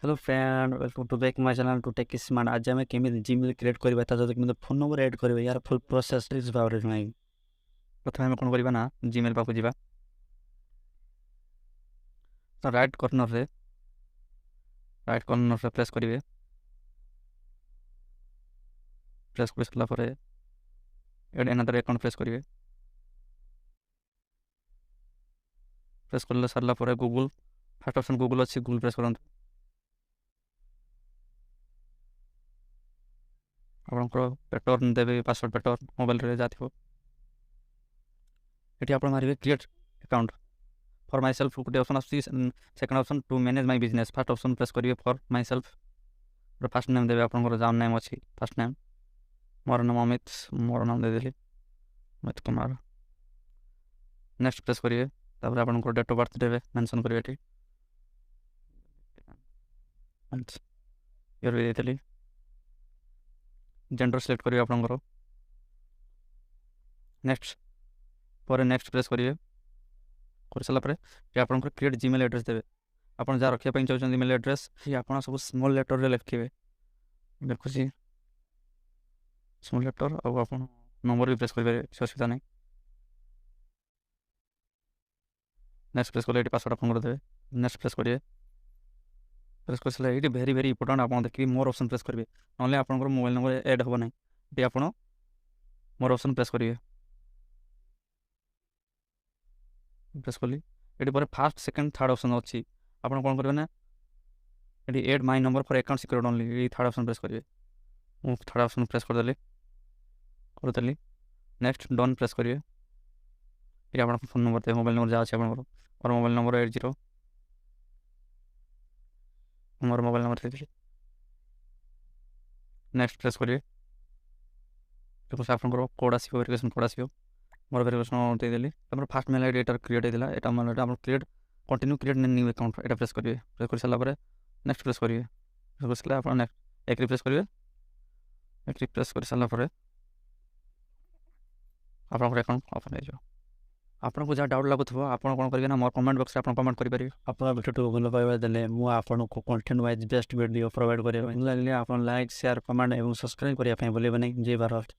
Hello friend, welcome to back my channel to tech smart. आज आम केमी Gmail create करवा ता सहित केमी फोन नंबर ऐड करबे यार फुल प्रोसेस इस भाव में प्रथम आम कौन करवा ना जीमेल पाक जा तो राइट कॉर्नर रे प्रेस करेंगे। प्रेस कर सारापर एड एनादर अकाउंट प्रेस करेंगे। प्रेस कर सारापर गूगल फर्स्ट ऑप्शन गूगल अच्छी गूगल प्रेस करूँ। आपंकर पैटर्न देवे पासवर्ड पैटर्न मोबाइल रे जाथिबो। ये आप मारे create account for myself गोटे ऑप्शन आस। Second option to manage my business. First option press करेंगे for myself. First name देवे आप जहाँ नेम अच्छी फास्ट नेम मोर नाम अमित मोर नाम देदेली अमित कुमार। नेक्स्ट प्रेस करेंगे। तापर आप डेट ऑफ बर्थ देवे मेंशन करेंगे। इयर भी देली जेंडर सिलेक्ट करेंगे आपंकर। नेक्स्ट पर नेक्स्ट प्रेस करेंगे। कर सारापर ये आप क्रिएट जीमेल एड्रेस देवे। आप जहाँ रखापी चाहते ईमेल एड्रेस ये आप सब स्मॉल लेटर रे लिखे देखुच स्मॉल लेटर और आप नंबर भी प्रेस करेंगे किसी असुविधा नहीं। नेक्स्ट प्रेस करेंगे पासवर्ड आप देवे। नेक्स्ट प्रेस करेंगे। प्रेस कर सारे ये भेरी भेरी इंपोर्टाट आप देखिए मोर ऑप्शन प्रेस करेंगे ना आप मोबाइल नंबर ऐड हम ना ये आप मोर ऑप्शन प्रेस करेंगे। प्रेस कली ये फास्ट सेकेंड थर्ड ऑप्शन अच्छी आप कौन करेंगे ना ये add my number for account security only ये थर्ड ऑप्शन प्रेस करेंगे। मुझे थर्ड ऑप्शन प्रेस करदेली। नेक्स्ट डन प्रेस करेंगे। ये आप फोन नंबर दे मोबाइल नंबर जहाँ अच्छे और मोबाइल नंबर 80 मोर मोबाइल नंबर दे। नेक्स्ट प्रेस करेंगे। देखो आप कोड आसो वेरिफिकेशन कोड आसो मोर वेरिफिकेशन देदेली। फास्ट मेल आईडी एटार क्रिएट होता है mail ID create continue create new account ये प्रेस करेंगे। प्रेस कर सारापर नेक्स्ट प्रेस करेंगे। प्रेस कर आप नेक्स्ट एक रिप्रेस करेंगे। एक रिप्रेस कर सारापर आप अकाउंट ओपन हो आपको जहाँ डाउट लगुव आप कौन करेंगे ना मोर कमेंट बॉक्स में कमेंट करेंगे। आप वीडियो भल पाइबा देले मुझे content wise best video provide करेंगे। आप लाइक शेयर कमेंट और सब्सक्राइब करने भूलें नहीं। जय भारत।